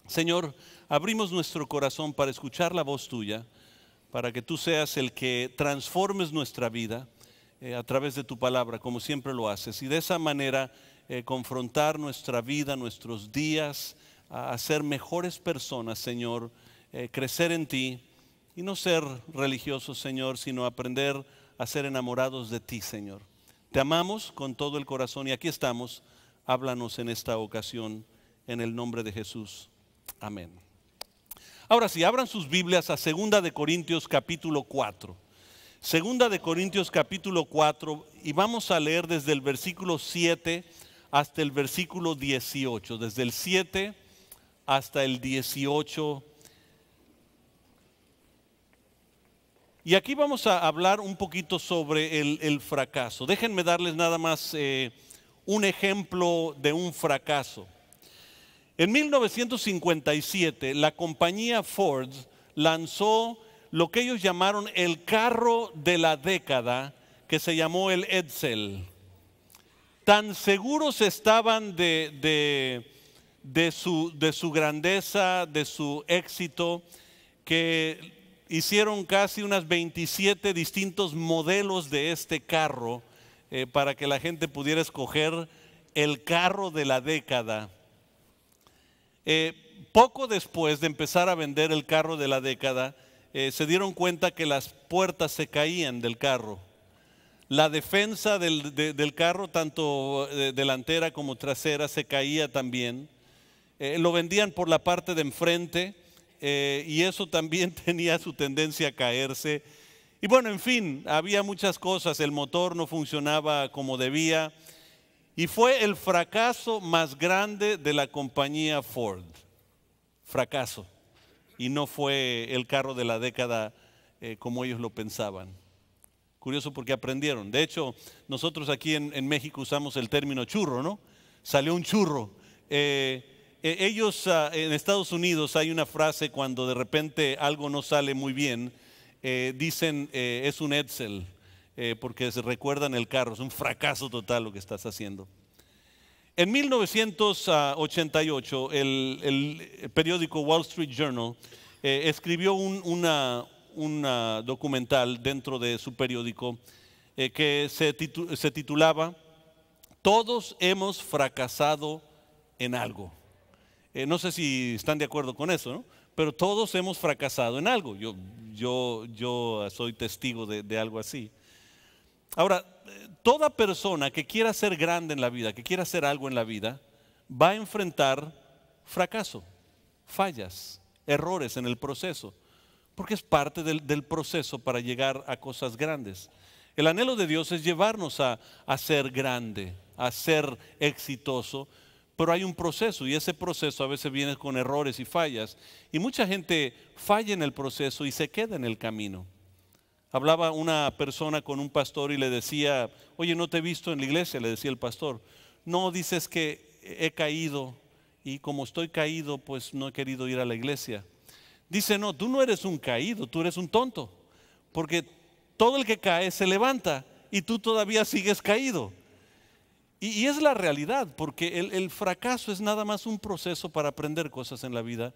Señor, abrimos nuestro corazón para escuchar la voz tuya, para que tú seas el que transformes nuestra vida a través de tu palabra, como siempre lo haces. Y de esa manera confrontar nuestra vida, nuestros días, a ser mejores personas, Señor, crecer en ti y no ser religiosos, Señor, sino aprender a ser enamorados de ti, Señor. Te amamos con todo el corazón y aquí estamos. Háblanos en esta ocasión en el nombre de Jesús. Amén. Ahora sí, abran sus Biblias a 2 de Corintios capítulo 4. 2 de Corintios capítulo 4 y vamos a leer desde el versículo 7 hasta el versículo 18. Desde el 7 hasta el 18. Y aquí vamos a hablar un poquito sobre el fracaso. Déjenme darles nada más un ejemplo de un fracaso. En 1957, la compañía Ford lanzó lo que ellos llamaron el carro de la década, que se llamó el Edsel. Tan seguros estaban de su grandeza, de su éxito, que hicieron casi unas 27 distintos modelos de este carro para que la gente pudiera escoger el carro de la década. Poco después de empezar a vender el carro de la década, se dieron cuenta que las puertas se caían del carro. La defensa del carro, tanto delantera como trasera, se caía también. Lo vendían por la parte de enfrente y eso también tenía su tendencia a caerse. Y bueno, en fin, había muchas cosas. El motor no funcionaba como debía. Y fue el fracaso más grande de la compañía Ford. Fracaso. Y no fue el carro de la década como ellos lo pensaban. Curioso porque aprendieron. De hecho, nosotros aquí en México usamos el término churro, ¿no? Salió un churro. Ellos en Estados Unidos hay una frase cuando de repente algo no sale muy bien. Dicen es un Edsel. Porque se recuerdan el carro, es un fracaso total lo que estás haciendo. En 1988, el periódico Wall Street Journal escribió un documental dentro de su periódico que se titulaba Todos hemos fracasado en algo. No sé si están de acuerdo con eso, ¿no? Pero todos hemos fracasado en algo. Yo soy testigo de algo así. Ahora, toda persona que quiera ser grande en la vida, que quiera hacer algo en la vida, va a enfrentar fracaso, fallas, errores en el proceso, porque es parte del proceso para llegar a cosas grandes. El anhelo de Dios es llevarnos a ser grande, a ser exitoso, pero hay un proceso y ese proceso a veces viene con errores y fallas. Y mucha gente falla en el proceso y se queda en el camino. Hablaba una persona con un pastor y le decía, oye, no te he visto en la iglesia, le decía el pastor. No, dices que he caído y como estoy caído, pues no he querido ir a la iglesia. Dice, no, tú no eres un caído, tú eres un tonto, porque todo el que cae se levanta y tú todavía sigues caído. Y es la realidad, porque el fracaso es nada más un proceso para aprender cosas en la vida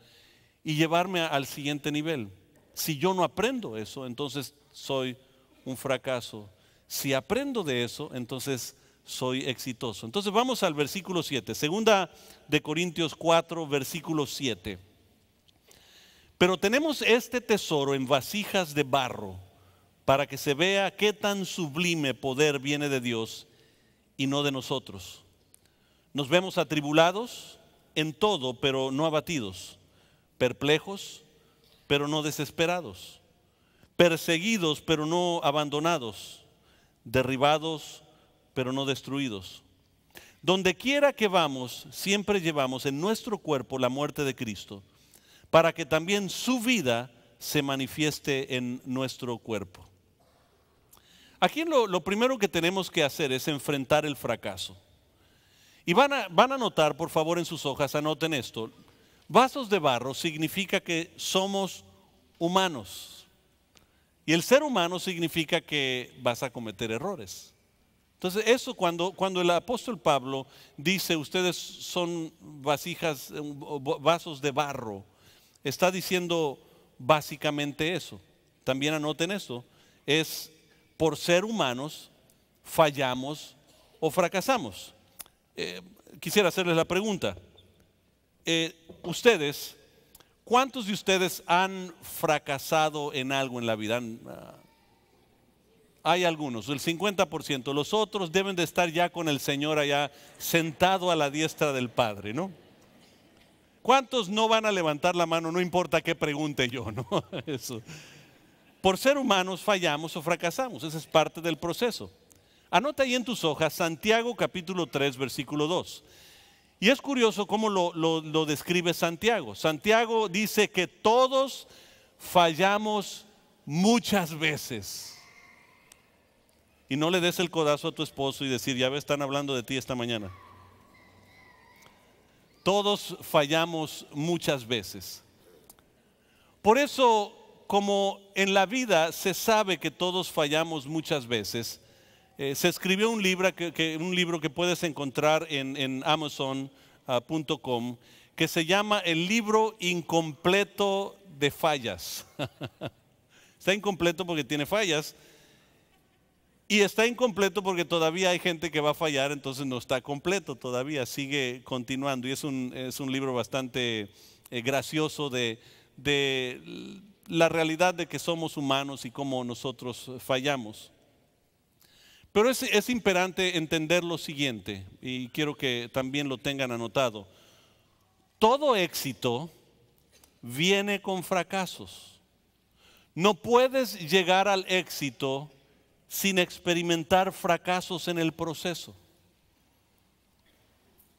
y llevarme al siguiente nivel. Si yo no aprendo eso, entonces soy un fracaso. Si aprendo de eso, entonces soy exitoso. Entonces vamos al versículo 7. 2 de Corintios 4, versículo 7. Pero tenemos este tesoro en vasijas de barro, para que se vea qué tan sublime poder viene de Dios y no de nosotros. Nos vemos atribulados en todo, pero no abatidos, perplejos, pero no desesperados, perseguidos, pero no abandonados, derribados, pero no destruidos. Donde quiera que vamos, siempre llevamos en nuestro cuerpo la muerte de Cristo, para que también su vida se manifieste en nuestro cuerpo. Aquí lo primero que tenemos que hacer es enfrentar el fracaso. Y van a notar, por favor, en sus hojas, anoten esto. Vasos de barro significa que somos humanos. Y el ser humano significa que vas a cometer errores. Entonces eso cuando el apóstol Pablo dice ustedes son vasijas, vasos de barro, está diciendo básicamente eso. También anoten eso, es por ser humanos fallamos o fracasamos. Quisiera hacerles la pregunta, ustedes, ¿cuántos de ustedes han fracasado en algo en la vida? Hay algunos, el 50%. Los otros deben de estar ya con el Señor allá, sentado a la diestra del Padre, ¿no? ¿Cuántos no van a levantar la mano? No importa qué pregunte yo, ¿no? Eso. Por ser humanos fallamos o fracasamos, esa es parte del proceso. Anota ahí en tus hojas Santiago capítulo 3, versículo 2. Y es curioso cómo lo describe Santiago. Santiago dice que todos fallamos muchas veces. Y no le des el codazo a tu esposo y decir, ya ves, están hablando de ti esta mañana. Todos fallamos muchas veces. Por eso, como en la vida se sabe que todos fallamos muchas veces, se escribió un libro que puedes encontrar en Amazon.com que se llama El libro incompleto de fallas. Está incompleto porque tiene fallas. Y está incompleto porque todavía hay gente que va a fallar, entonces no está completo todavía, sigue continuando. Y es un libro bastante gracioso de la realidad de que somos humanos y cómo nosotros fallamos. Pero es imperante entender lo siguiente, y quiero que también lo tengan anotado. Todo éxito viene con fracasos. No puedes llegar al éxito sin experimentar fracasos en el proceso.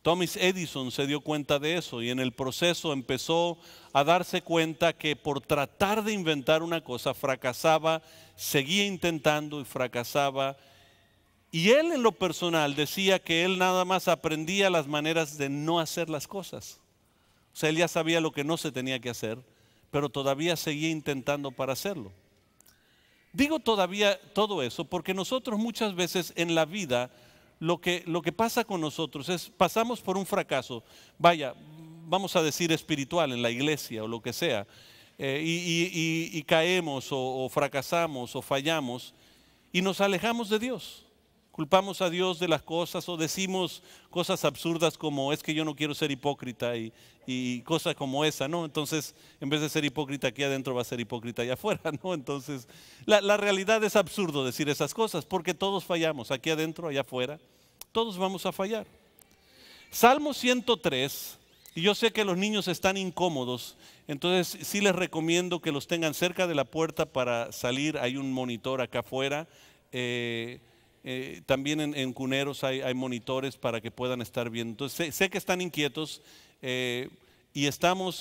Thomas Edison se dio cuenta de eso y en el proceso empezó a darse cuenta que por tratar de inventar una cosa fracasaba, seguía intentando y fracasaba. Y él en lo personal decía que él nada más aprendía las maneras de no hacer las cosas. O sea, él ya sabía lo que no se tenía que hacer, pero todavía seguía intentando para hacerlo. Digo todavía todo eso porque nosotros muchas veces en la vida lo que pasa con nosotros es pasamos por un fracaso, vaya, vamos a decir espiritual en la iglesia o lo que sea, y caemos o fracasamos o fallamos y nos alejamos de Dios. Culpamos a Dios de las cosas o decimos cosas absurdas como es que yo no quiero ser hipócrita y cosas como esa, ¿no? Entonces, en vez de ser hipócrita aquí adentro va a ser hipócrita allá afuera, ¿no? Entonces, la realidad es absurdo decir esas cosas porque todos fallamos, aquí adentro, allá afuera, todos vamos a fallar. Salmo 103, y yo sé que los niños están incómodos, entonces sí les recomiendo que los tengan cerca de la puerta para salir, hay un monitor acá afuera. También en cuneros hay monitores para que puedan estar viendo. Entonces sé que están inquietos y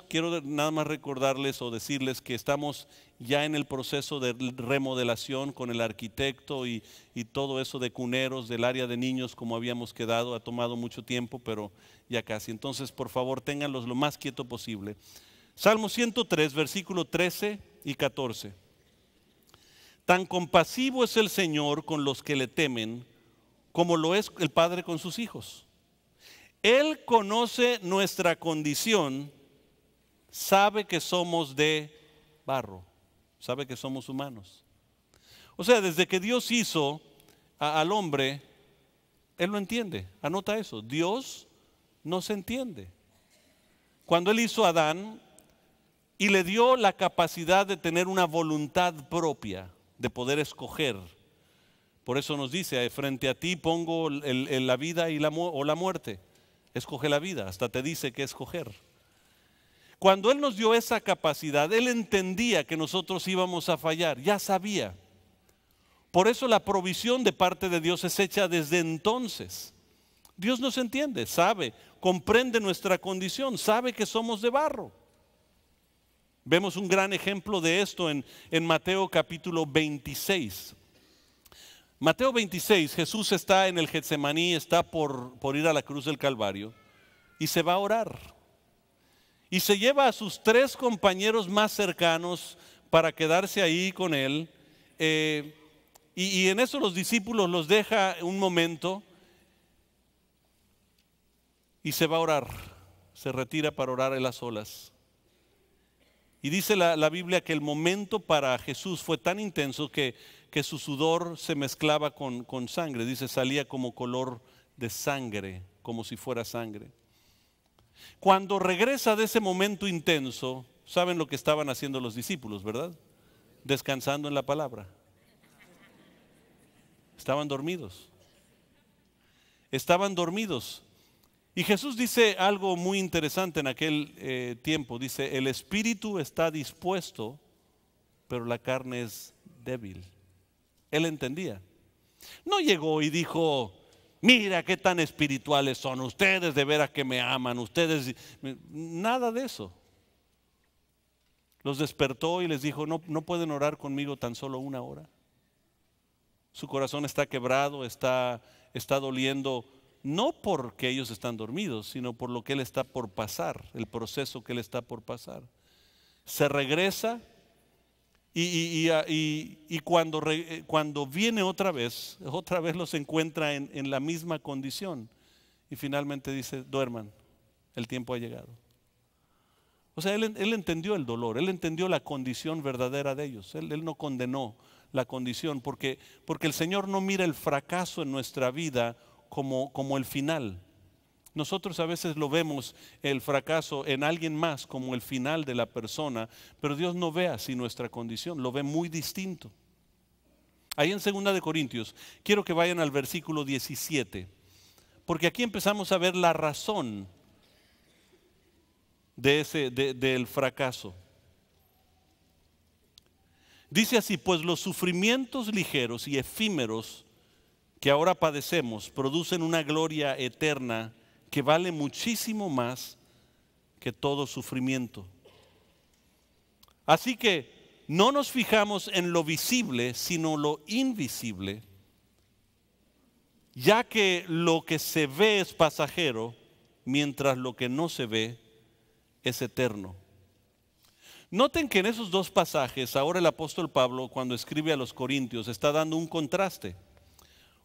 quiero nada más recordarles o decirles que estamos ya en el proceso de remodelación con el arquitecto y todo eso de cuneros, del área de niños como habíamos quedado. Ha tomado mucho tiempo, pero ya casi. Entonces, por favor, ténganlos lo más quieto posible. Salmo 103, versículo 13 y 14. Tan compasivo es el Señor con los que le temen, como lo es el Padre con sus hijos. Él conoce nuestra condición, sabe que somos de barro, sabe que somos humanos. O sea, desde que Dios hizo al hombre, Él lo entiende. Anota eso, Dios no se entiende. Cuando Él hizo a Adán y le dio la capacidad de tener una voluntad propia, de poder escoger. Por eso nos dice, frente a ti pongo la vida o la muerte. Escoge la vida, hasta te dice qué escoger. Cuando Él nos dio esa capacidad, Él entendía que nosotros íbamos a fallar, ya sabía. Por eso la provisión de parte de Dios es hecha desde entonces. Dios nos entiende, sabe, comprende nuestra condición, sabe que somos de barro. Vemos un gran ejemplo de esto en Mateo capítulo 26. Mateo 26, Jesús está en el Getsemaní, está por ir a la cruz del Calvario y se va a orar. Y se lleva a sus 3 compañeros más cercanos para quedarse ahí con él. Y en eso los discípulos los deja un momento y se va a orar. Se retira para orar él a solas. Y dice la Biblia que el momento para Jesús fue tan intenso que su sudor se mezclaba con sangre. Dice, salía como color de sangre, como si fuera sangre. Cuando regresa de ese momento intenso, saben lo que estaban haciendo los discípulos, ¿verdad? Descansando en la palabra. Estaban dormidos. Estaban dormidos. Y Jesús dice algo muy interesante en aquel tiempo. Dice, el espíritu está dispuesto, pero la carne es débil. Él entendía. No llegó y dijo, mira qué tan espirituales son ustedes, de veras que me aman, ustedes. Nada de eso. Los despertó y les dijo, no pueden orar conmigo tan solo una hora. Su corazón está quebrado, está doliendo. No porque ellos están dormidos, sino por lo que él está por pasar, el proceso que él está por pasar. Se regresa y cuando viene otra vez los encuentra en la misma condición. Y finalmente dice, duerman, el tiempo ha llegado. O sea, él entendió el dolor, él entendió la condición verdadera de ellos. Él no condenó la condición porque el Señor no mira el fracaso en nuestra vida como el final. Nosotros a veces lo vemos el fracaso en alguien más como el final de la persona, pero Dios no ve así nuestra condición, lo ve muy distinto. Ahí en 2 de Corintios, quiero que vayan al versículo 17, porque aquí empezamos a ver la razón del fracaso. Dice así, pues los sufrimientos ligeros y efímeros que ahora padecemos producen una gloria eterna que vale muchísimo más que todo sufrimiento. Así que no nos fijamos en lo visible, sino lo invisible, ya que lo que se ve es pasajero, mientras lo que no se ve es eterno. Noten que en esos dos pasajes, ahora el apóstol Pablo, cuando escribe a los Corintios, está dando un contraste.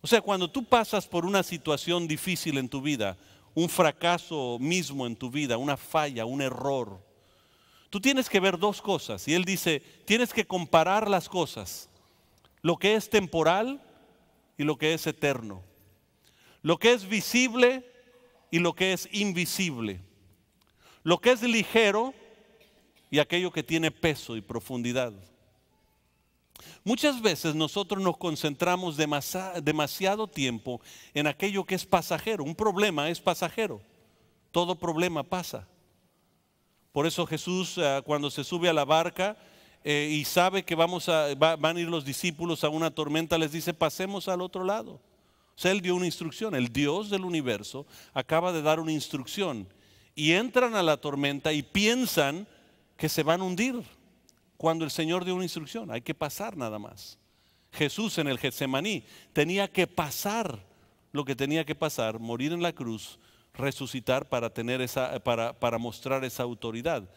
O sea, cuando tú pasas por una situación difícil en tu vida, un fracaso mismo en tu vida, una falla, un error, tú tienes que ver dos cosas. Y él dice, tienes que comparar las cosas, lo que es temporal y lo que es eterno, lo que es visible y lo que es invisible, lo que es ligero y aquello que tiene peso y profundidad. Muchas veces nosotros nos concentramos demasiado tiempo en aquello que es pasajero. Un problema es pasajero. Todo problema pasa. Por eso Jesús cuando se sube a la barca y sabe que van a ir los discípulos a una tormenta, les dice, pasemos al otro lado. O sea, él dio una instrucción. El Dios del universo acaba de dar una instrucción. Y entran a la tormenta y piensan que se van a hundir. Cuando el Señor dio una instrucción, hay que pasar nada más. Jesús en el Getsemaní tenía que pasar lo que tenía que pasar, morir en la cruz, resucitar para mostrar esa autoridad.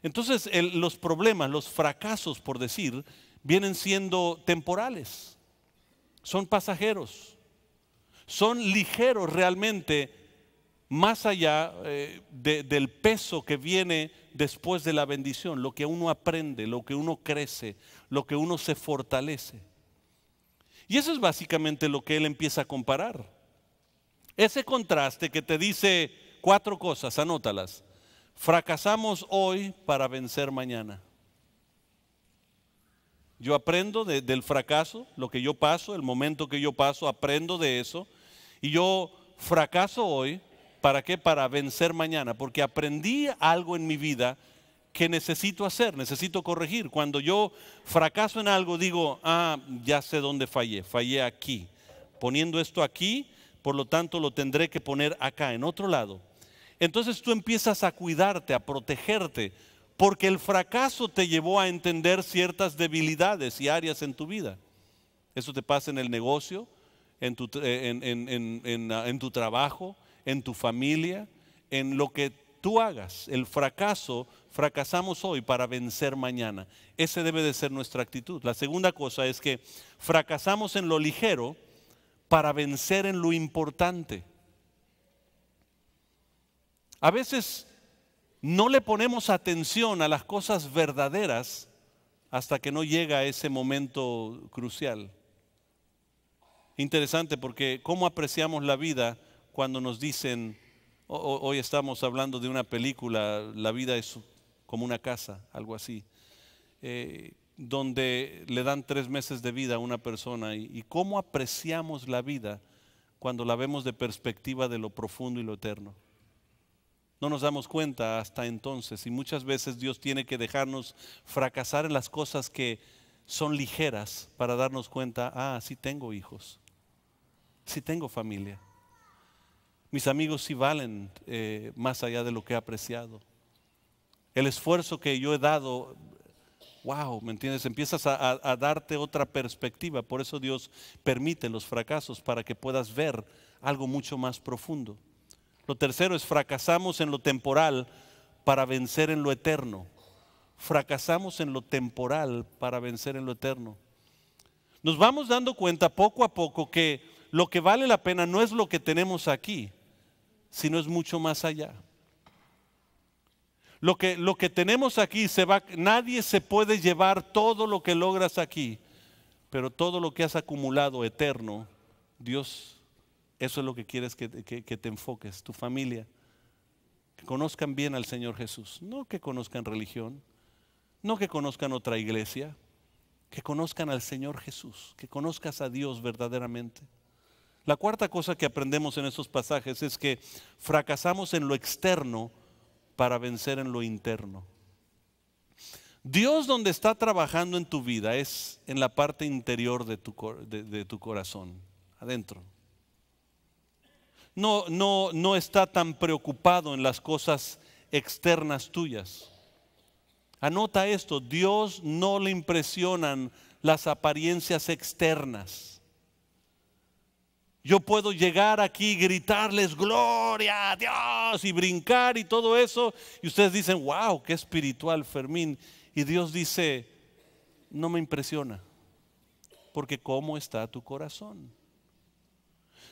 Entonces los problemas, los fracasos, por decir, vienen siendo temporales, son pasajeros, son ligeros realmente, más allá del peso que viene después de la bendición, lo que uno aprende, lo que uno crece, lo que uno se fortalece. Y eso es básicamente lo que él empieza a comparar. Ese contraste que te dice 4 cosas, anótalas. Fracasamos hoy para vencer mañana. Yo aprendo del fracaso, lo que yo paso, el momento que yo paso, aprendo de eso. Y yo fracaso hoy. ¿Para qué? Para vencer mañana, porque aprendí algo en mi vida que necesito hacer, necesito corregir. Cuando yo fracaso en algo, digo, ya sé dónde fallé aquí. Poniendo esto aquí, por lo tanto lo tendré que poner acá, en otro lado. Entonces tú empiezas a cuidarte, a protegerte, porque el fracaso te llevó a entender ciertas debilidades y áreas en tu vida. Eso te pasa en el negocio, en tu trabajo, en tu familia, en lo que tú hagas. El fracaso fracasamos hoy para vencer mañana. Ese debe de ser nuestra actitud. La segunda cosa es que fracasamos en lo ligero para vencer en lo importante. A veces no le ponemos atención a las cosas verdaderas hasta que no llega ese momento crucial. Interesante, porque cómo apreciamos la vida cuando nos dicen, hoy estamos hablando de una película, la vida es como una casa, algo así, donde le dan 3 meses de vida a una persona, y cómo apreciamos la vida cuando la vemos de perspectiva de lo profundo y lo eterno. No nos damos cuenta hasta entonces, y muchas veces Dios tiene que dejarnos fracasar en las cosas que son ligeras para darnos cuenta, sí tengo hijos, sí tengo familia, mis amigos sí valen más allá de lo que he apreciado. El esfuerzo que yo he dado, wow, ¿me entiendes? Empiezas a darte otra perspectiva. Por eso Dios permite los fracasos, para que puedas ver algo mucho más profundo. Lo tercero es fracasamos en lo temporal para vencer en lo eterno. Fracasamos en lo temporal para vencer en lo eterno. Nos vamos dando cuenta poco a poco que lo que vale la pena no es lo que tenemos aquí, sino es mucho más allá. Lo que tenemos aquí nadie se puede llevar todo lo que logras aquí, pero todo lo que has acumulado eterno, Dios, eso es lo que quieres que te enfoques, tu familia, que conozcan bien al Señor Jesús, no que conozcan religión, no que conozcan otra iglesia, que conozcan al Señor Jesús, que conozcas a Dios verdaderamente. La cuarta cosa que aprendemos en esos pasajes es que fracasamos en lo externo para vencer en lo interno. Dios, donde está trabajando en tu vida, es en la parte interior de tu corazón, adentro. No está tan preocupado en las cosas externas tuyas. Anota esto: Dios no le impresionan las apariencias externas. Yo puedo llegar aquí y gritarles gloria a Dios y brincar y todo eso, y ustedes dicen, wow, qué espiritual, Fermín. Y Dios dice, no me impresiona, porque ¿cómo está tu corazón?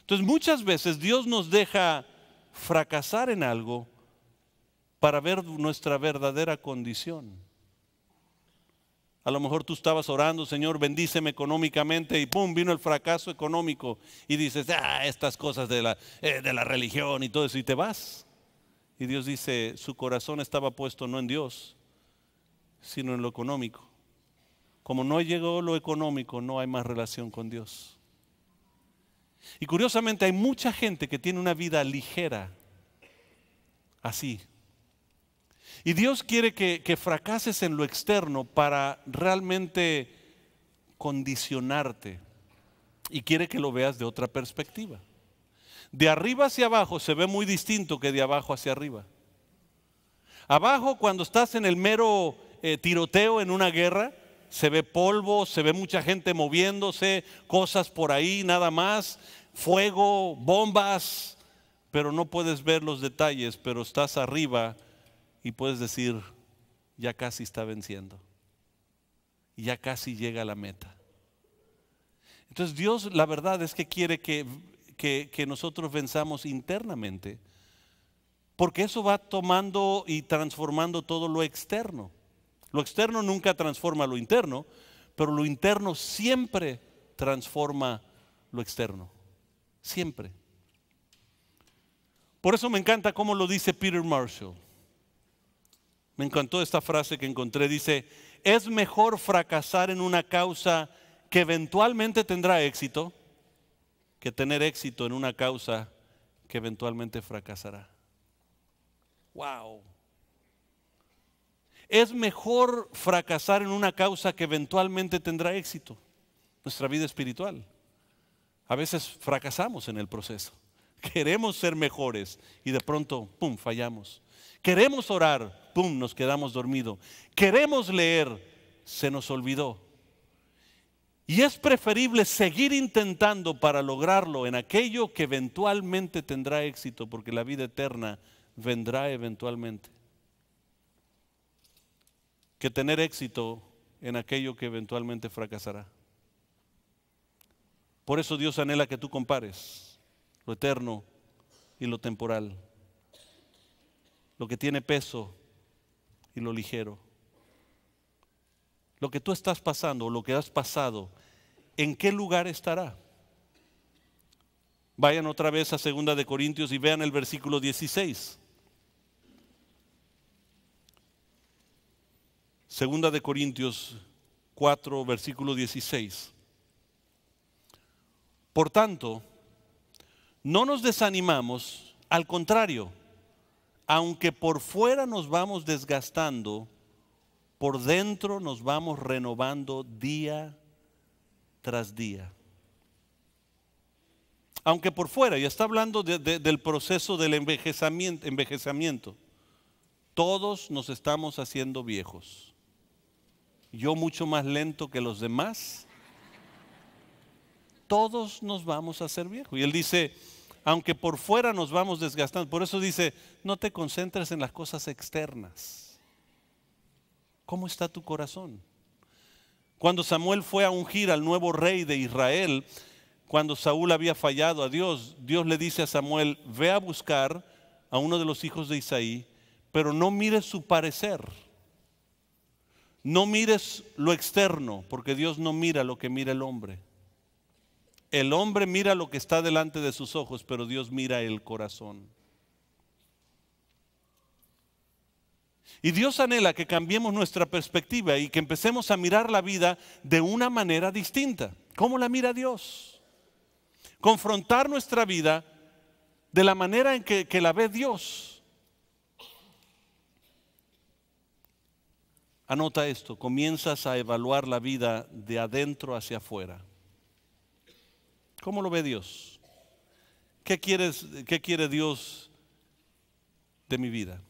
Entonces muchas veces Dios nos deja fracasar en algo para ver nuestra verdadera condición. A lo mejor tú estabas orando, Señor, bendíceme económicamente, y pum, vino el fracaso económico, y dices, estas cosas de la religión y todo eso, y te vas. Y Dios dice, su corazón estaba puesto no en Dios, sino en lo económico. Como no llegó lo económico, no hay más relación con Dios. Y curiosamente hay mucha gente que tiene una vida ligera, así. Y Dios quiere que fracases en lo externo para realmente condicionarte, y quiere que lo veas de otra perspectiva. De arriba hacia abajo se ve muy distinto que de abajo hacia arriba. Abajo, cuando estás en el mero tiroteo en una guerra, se ve polvo, se ve mucha gente moviéndose, cosas por ahí nada más, fuego, bombas, pero no puedes ver los detalles. Pero estás arriba y puedes decir, ya casi está venciendo, ya casi llega a la meta. Entonces Dios, la verdad es que quiere que nosotros venzamos internamente, porque eso va tomando y transformando todo lo externo. Lo externo nunca transforma lo interno, pero lo interno siempre transforma lo externo, siempre. Por eso me encanta cómo lo dice Peter Marshall. Me encantó esta frase que encontré, dice, es mejor fracasar en una causa que eventualmente tendrá éxito, que tener éxito en una causa que eventualmente fracasará. Wow. Es mejor fracasar en una causa que eventualmente tendrá éxito. Nuestra vida espiritual. A veces fracasamos en el proceso. Queremos ser mejores y de pronto, pum, fallamos. Queremos orar, pum, nos quedamos dormidos. Queremos leer, se nos olvidó. Y es preferible seguir intentando para lograrlo en aquello que eventualmente tendrá éxito, porque la vida eterna vendrá eventualmente. que tener éxito en aquello que eventualmente fracasará. Por eso Dios anhela que tú compares lo eterno y lo temporal, lo que tiene peso y lo ligero. Lo que tú estás pasando o lo que has pasado, ¿en qué lugar estará? Vayan otra vez a 2 de Corintios y vean el versículo 16. 2 de Corintios 4, versículo 16. Por tanto, no nos desanimamos, al contrario, aunque por fuera nos vamos desgastando, por dentro nos vamos renovando día tras día. Aunque por fuera, y está hablando del proceso del envejecimiento, todos nos estamos haciendo viejos. Yo mucho más lento que los demás. Todos nos vamos a hacer viejos. Y él dice, aunque por fuera nos vamos desgastando, por eso dice, no te concentres en las cosas externas. ¿Cómo está tu corazón? Cuando Samuel fue a ungir al nuevo rey de Israel, cuando Saúl había fallado a Dios, Dios le dice a Samuel, ve a buscar a uno de los hijos de Isaí, pero no mires su parecer. No mires lo externo, porque Dios no mira lo que mira el hombre. El hombre mira lo que está delante de sus ojos, pero Dios mira el corazón. Y Dios anhela que cambiemos nuestra perspectiva y que empecemos a mirar la vida de una manera distinta. ¿Cómo la mira Dios? Confrontar nuestra vida de la manera en que la ve Dios. Anota esto, comienzas a evaluar la vida de adentro hacia afuera. ¿Cómo lo ve Dios? ¿Qué quiere Dios de mi vida?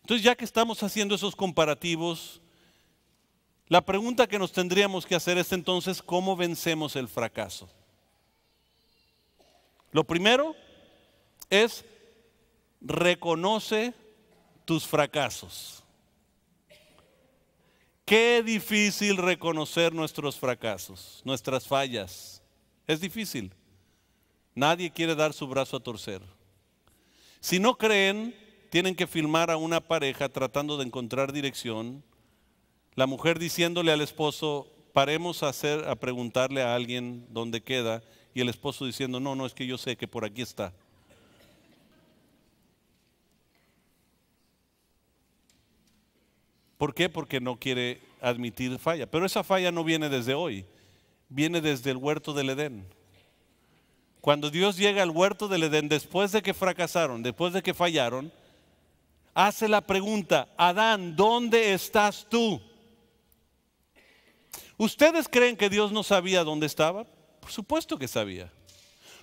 Entonces, ya que estamos haciendo esos comparativos, la pregunta que nos tendríamos que hacer es entonces, ¿cómo vencemos el fracaso? Lo primero es reconoce tus fracasos. Qué difícil reconocer nuestros fracasos, nuestras fallas. Es difícil. Nadie quiere dar su brazo a torcer. Si no creen, tienen que filmar a una pareja tratando de encontrar dirección. La mujer diciéndole al esposo, paremos a preguntarle a alguien dónde queda. Y el esposo diciendo, no, es que yo sé que por aquí está. ¿Por qué? Porque no quiere admitir falla. Pero esa falla no viene desde hoy, viene desde el huerto del Edén. Cuando Dios llega al huerto del Edén, después de que fracasaron, después de que fallaron, hace la pregunta, Adán, ¿dónde estás tú? ¿Ustedes creen que Dios no sabía dónde estaba? Por supuesto que sabía.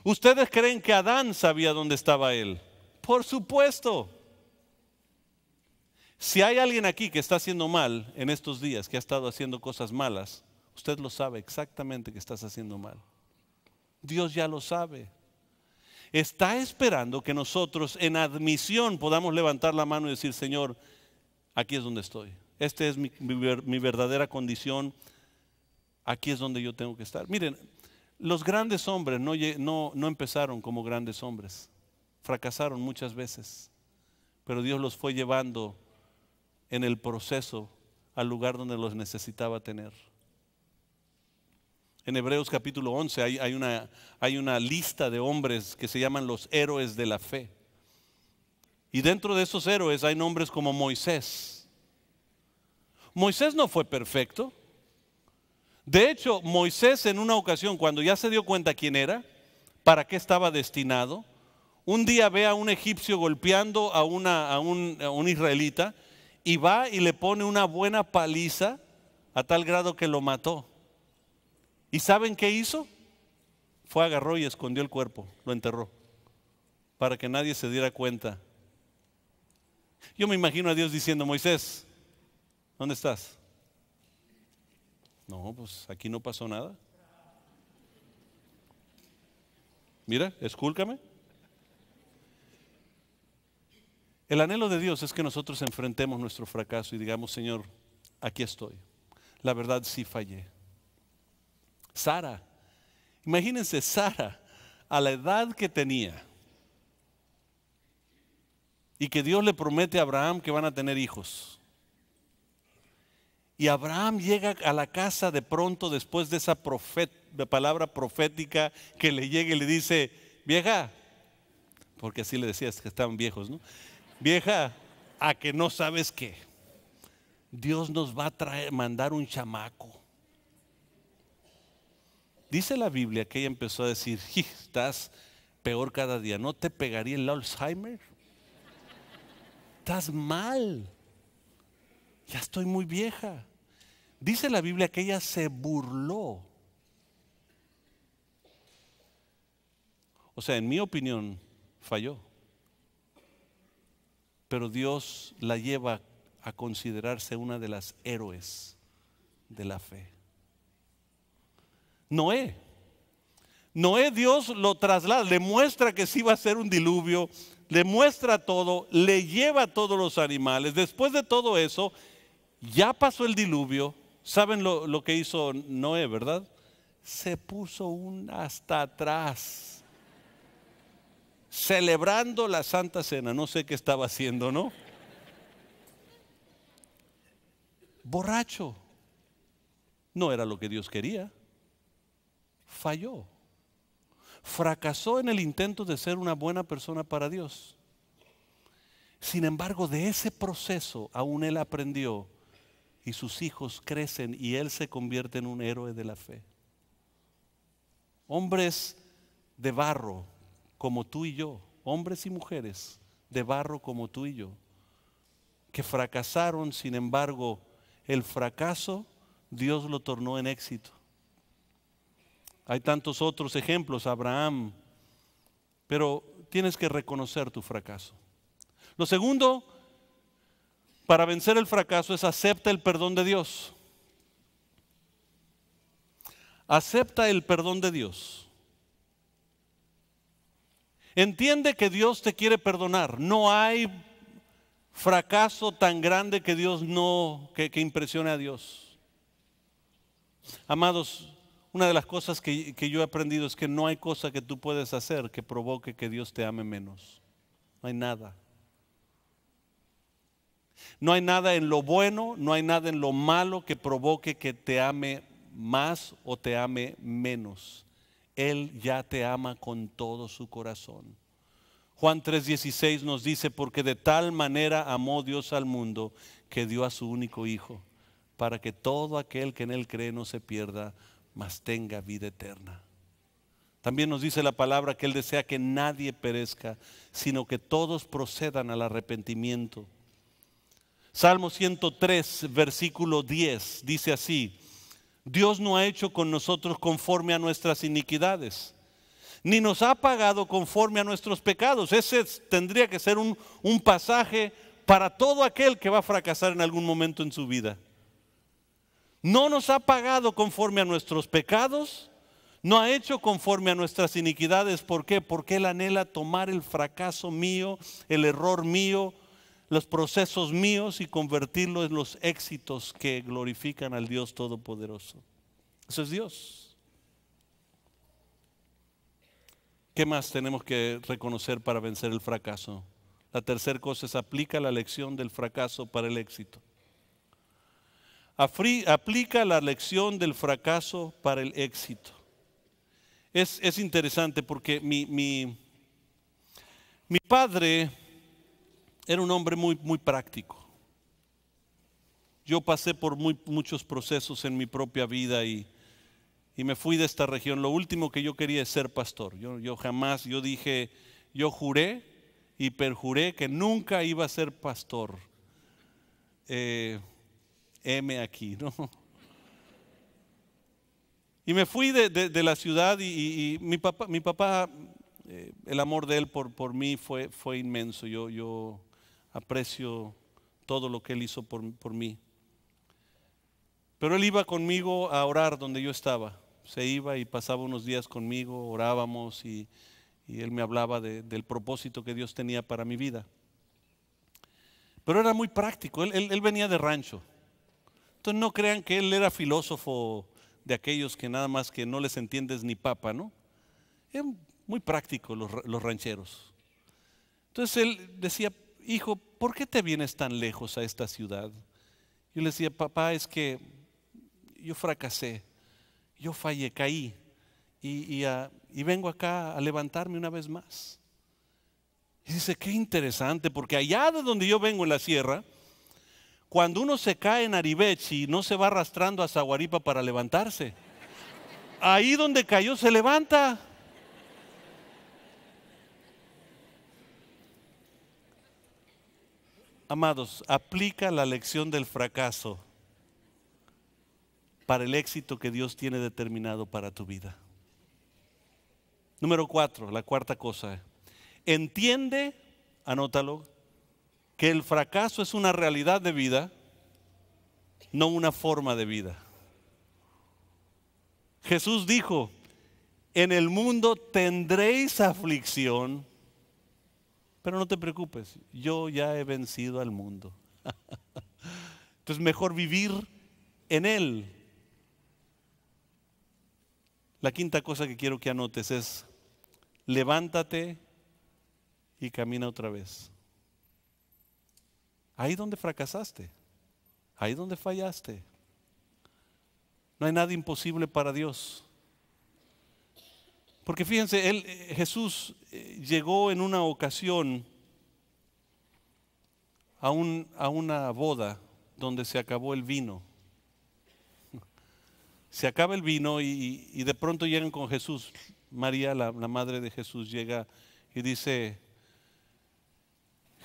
¿Ustedes creen que Adán sabía dónde estaba él? Por supuesto. Si hay alguien aquí que está haciendo mal en estos días, que ha estado haciendo cosas malas, usted lo sabe exactamente que estás haciendo mal. Dios ya lo sabe. Está esperando que nosotros en admisión podamos levantar la mano y decir, Señor, aquí es donde estoy. Esta es mi verdadera condición. Aquí es donde yo tengo que estar. Miren, los grandes hombres no empezaron como grandes hombres. Fracasaron muchas veces. Pero Dios los fue llevando en el proceso al lugar donde los necesitaba tener. En Hebreos capítulo 11 hay una lista de hombres que se llaman los héroes de la fe. Y dentro de esos héroes hay nombres como Moisés. Moisés no fue perfecto. De hecho, Moisés en una ocasión, cuando ya se dio cuenta quién era, para qué estaba destinado, un día ve a un egipcio golpeando a un israelita y va y le pone una buena paliza a tal grado que lo mató. ¿Y saben qué hizo? Agarró y escondió el cuerpo, lo enterró, para que nadie se diera cuenta. Yo me imagino a Dios diciendo, Moisés, ¿dónde estás? No, pues aquí no pasó nada. Mira, escúlcame. El anhelo de Dios es que nosotros enfrentemos nuestro fracaso y digamos, Señor, aquí estoy. La verdad sí fallé. Sara, imagínense Sara a la edad que tenía y que Dios le promete a Abraham que van a tener hijos. Y Abraham llega a la casa de pronto después de esa palabra profética que le llega y le dice, vieja, porque así le decías que estaban viejos, ¿no? Vieja, a que no sabes qué, Dios nos va a mandar un chamaco. Dice la Biblia que ella empezó a decir, estás peor cada día, ¿no te pegaría el Alzheimer? Estás mal, ya estoy muy vieja. Dice la Biblia que ella se burló. O sea, en mi opinión, falló. Pero Dios la lleva a considerarse una de las héroes de la fe. Noé, Dios lo traslada, le muestra que sí va a ser un diluvio, le muestra todo, le lleva a todos los animales. Después de todo eso, ya pasó el diluvio. ¿Saben lo que hizo Noé, verdad? Se puso hasta atrás, celebrando la Santa Cena. No sé qué estaba haciendo, ¿no? Borracho. No era lo que Dios quería. Falló. Fracasó en el intento de ser una buena persona para Dios. Sin embargo, de ese proceso aún él aprendió y sus hijos crecen y él se convierte en un héroe de la fe. Hombres de barro como tú y yo, hombres y mujeres de barro como tú y yo, que fracasaron, sin embargo, el fracaso Dios lo tornó en éxito. Hay tantos otros ejemplos, Abraham, pero tienes que reconocer tu fracaso. Lo segundo, para vencer el fracaso, es acepta el perdón de Dios. Acepta el perdón de Dios. Entiende que Dios te quiere perdonar. No hay fracaso tan grande que Dios que impresione a Dios. Amados, una de las cosas que yo he aprendido es que no hay cosa que tú puedes hacer que provoque que Dios te ame menos. No hay nada. No hay nada en lo bueno, no hay nada en lo malo que provoque que te ame más o te ame menos. Él ya te ama con todo su corazón. Juan 3:16 nos dice, porque de tal manera amó Dios al mundo que dio a su único Hijo, para que todo aquel que en Él cree no se pierda, mas tenga vida eterna. También nos dice la palabra que Él desea que nadie perezca, sino que todos procedan al arrepentimiento. Salmo 103, versículo 10, dice así, Dios no ha hecho con nosotros conforme a nuestras iniquidades, ni nos ha pagado conforme a nuestros pecados. Ese tendría que ser un pasaje para todo aquel que va a fracasar en algún momento en su vida. No nos ha pagado conforme a nuestros pecados, no ha hecho conforme a nuestras iniquidades. ¿Por qué? Porque Él anhela tomar el fracaso mío, el error mío, los procesos míos y convertirlo en los éxitos que glorifican al Dios Todopoderoso. Eso es Dios. ¿Qué más tenemos que reconocer para vencer el fracaso? La tercera cosa es aplica la lección del fracaso para el éxito. Aplica la lección del fracaso para el éxito. Es interesante porque mi padre era un hombre muy práctico. Yo pasé por muchos procesos en mi propia vida y me fui de esta región. Lo último que yo quería es ser pastor. Yo dije, yo juré y perjuré que nunca iba a ser pastor. Heme aquí, ¿no? Y me fui de la ciudad y mi papá, el amor de él por mí fue inmenso. Yo aprecio todo lo que él hizo por mí. Pero él iba conmigo a orar donde yo estaba. Se iba y pasaba unos días conmigo, orábamos y él me hablaba del propósito que Dios tenía para mi vida. Pero era muy práctico, él venía de rancho. Entonces no crean que él era filósofo de aquellos que nada más que no les entiendes ni papa, ¿no? Eran muy prácticos los rancheros. Entonces él decía, hijo, ¿por qué te vienes tan lejos a esta ciudad? Yo le decía, papá, es que yo fracasé, yo fallé, caí y vengo acá a levantarme una vez más. Y dice, qué interesante, porque allá de donde yo vengo en la sierra, cuando uno se cae en Aribechi, no se va arrastrando a Zaguaripa para levantarse. Ahí donde cayó se levanta. Amados, aplica la lección del fracaso para el éxito que Dios tiene determinado para tu vida. Número 4, la cuarta cosa. Entiende, anótalo, que el fracaso es una realidad de vida, no una forma de vida. Jesús dijo, en el mundo tendréis aflicción, pero no te preocupes, yo ya he vencido al mundo. Entonces mejor vivir en Él. La quinta cosa que quiero que anotes es, levántate y camina otra vez. Ahí donde fracasaste, ahí donde fallaste. No hay nada imposible para Dios. Porque fíjense, Jesús llegó en una ocasión a una boda donde se acabó el vino. Se acaba el vino y de pronto llegan con Jesús. María, la madre de Jesús, llega y dice,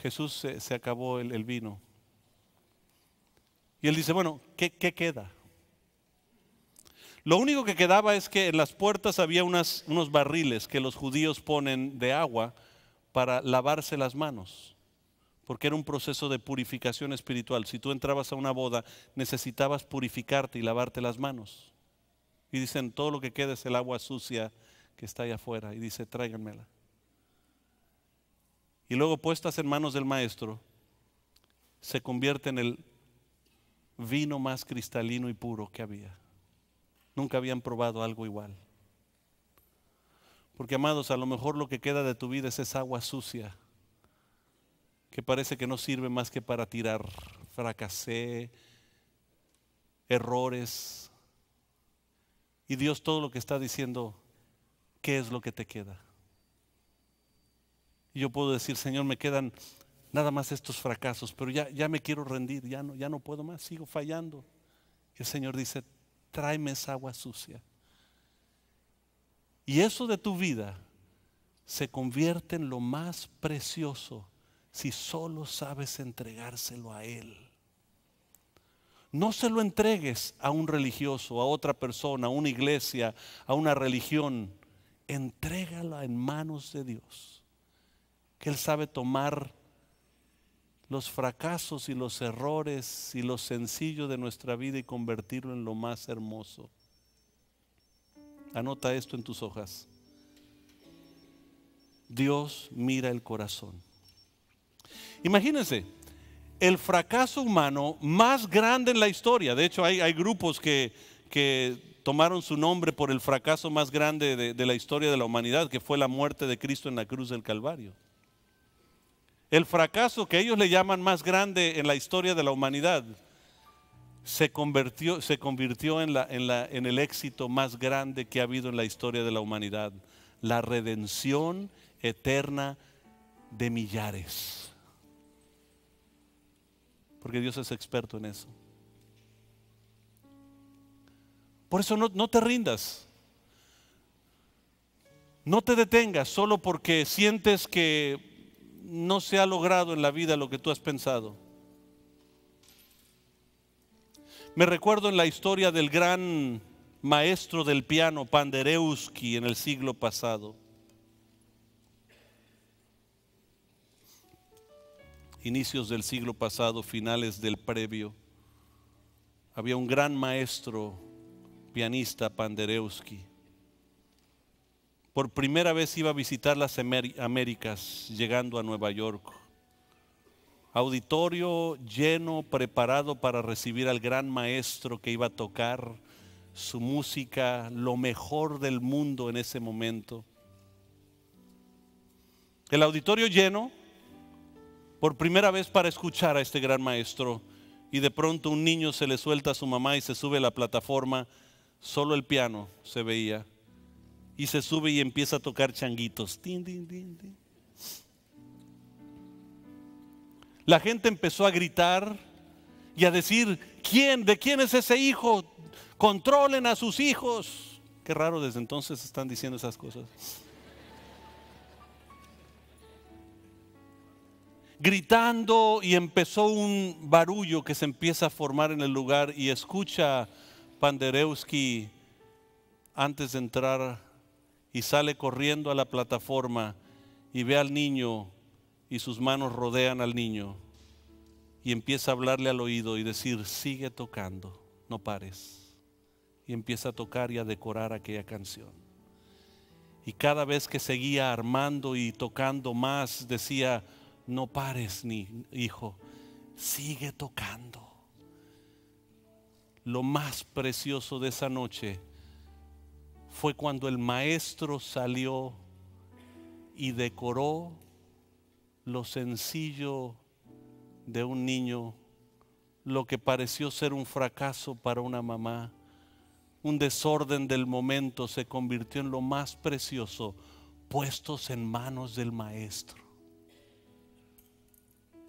Jesús, se acabó el vino. Y él dice, bueno, ¿qué queda? Lo único que quedaba es que en las puertas había unos barriles que los judíos ponen de agua para lavarse las manos, porque era un proceso de purificación espiritual. Si tú entrabas a una boda, necesitabas purificarte y lavarte las manos. Y dicen, todo lo que queda es el agua sucia que está allá afuera. Y dice, tráiganmela. Y luego, puestas en manos del maestro, se convierte en el vino más cristalino y puro que había. Nunca habían probado algo igual. Porque, amados, a lo mejor lo que queda de tu vida es esa agua sucia que parece que no sirve más que para tirar. Fracasé, errores. Y Dios todo lo que está diciendo, ¿qué es lo que te queda? Y yo puedo decir, Señor, me quedan nada más estos fracasos, pero ya me quiero rendir, ya no puedo más, sigo fallando. Y el Señor dice, tráeme esa agua sucia. Y eso de tu vida se convierte en lo más precioso si solo sabes entregárselo a Él. No se lo entregues a un religioso, a otra persona, a una iglesia, a una religión. Entrégala en manos de Dios, que Él sabe tomar los fracasos y los errores y lo sencillo de nuestra vida y convertirlo en lo más hermoso. Anota esto en tus hojas. Dios mira el corazón. Imagínense, el fracaso humano más grande en la historia. De hecho, hay grupos que tomaron su nombre por el fracaso más grande de la historia de la humanidad, que fue la muerte de Cristo en la cruz del Calvario. El fracaso que ellos le llaman más grande en la historia de la humanidad se convirtió en el éxito más grande que ha habido en la historia de la humanidad. La redención eterna de millares. Porque Dios es experto en eso. Por eso no te rindas. No te detengas solo porque sientes que no se ha logrado en la vida lo que tú has pensado. Me recuerdo en la historia del gran maestro del piano Paderewski en el siglo pasado. Inicios del siglo pasado, finales del previo. Había un gran maestro pianista, Paderewski. Por primera vez iba a visitar las Américas, llegando a Nueva York. Auditorio lleno, preparado para recibir al gran maestro que iba a tocar su música, lo mejor del mundo en ese momento. El auditorio lleno por primera vez para escuchar a este gran maestro, y de pronto un niño se le suelta a su mamá y se sube a la plataforma, solo el piano se veía, y se sube y empieza a tocar changuitos. Tin, tin, tin, tin. La gente empezó a gritar y a decir: ¿quién? ¿De quién es ese hijo? Controlen a sus hijos. Qué raro, desde entonces están diciendo esas cosas. Gritando, y empezó un barullo que se empieza a formar en el lugar, y escucha Paderewski antes de entrar, y sale corriendo a la plataforma y ve al niño, y sus manos rodean al niño y empieza a hablarle al oído y decir: sigue tocando, no pares. Y empieza a tocar y a decorar aquella canción. Y cada vez que seguía armando y tocando más, decía: no pares, ni hijo, sigue tocando. Lo más precioso de esa noche fue cuando el maestro salió y decoró lo sencillo de un niño, lo que pareció ser un fracaso para una mamá, un desorden del momento, se convirtió en lo más precioso, puestos en manos del maestro.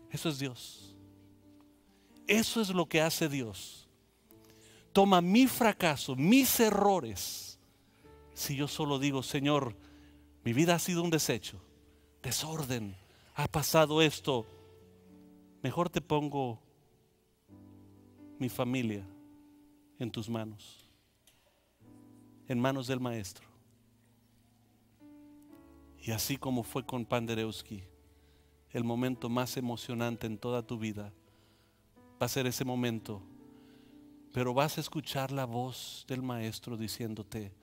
Eso es Dios. Eso es lo que hace Dios. Toma mi fracaso, mis errores. Si yo solo digo: Señor, mi vida ha sido un desecho, desorden, ha pasado esto, mejor te pongo mi familia en tus manos, en manos del maestro. Y así como fue con Paderewski, el momento más emocionante en toda tu vida va a ser ese momento, pero vas a escuchar la voz del maestro diciéndote: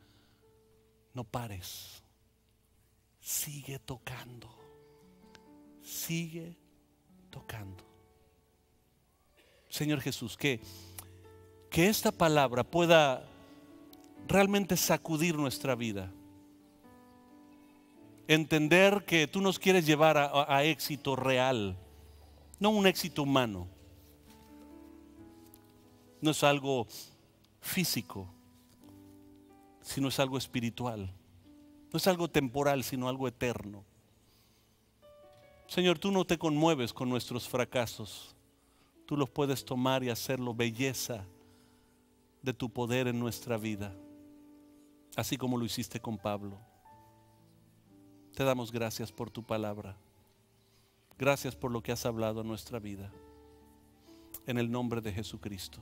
no pares, sigue tocando, sigue tocando. Señor Jesús, que esta palabra pueda realmente sacudir nuestra vida. Entender que tú nos quieres llevar a éxito real, no un éxito humano. No es algo físico, sino es algo espiritual. No es algo temporal, sino algo eterno. Señor, tú no te conmueves con nuestros fracasos. Tú los puedes tomar y hacerlo belleza de tu poder en nuestra vida, así como lo hiciste con Pablo. Te damos gracias por tu palabra. Gracias por lo que has hablado a nuestra vida. En el nombre de Jesucristo.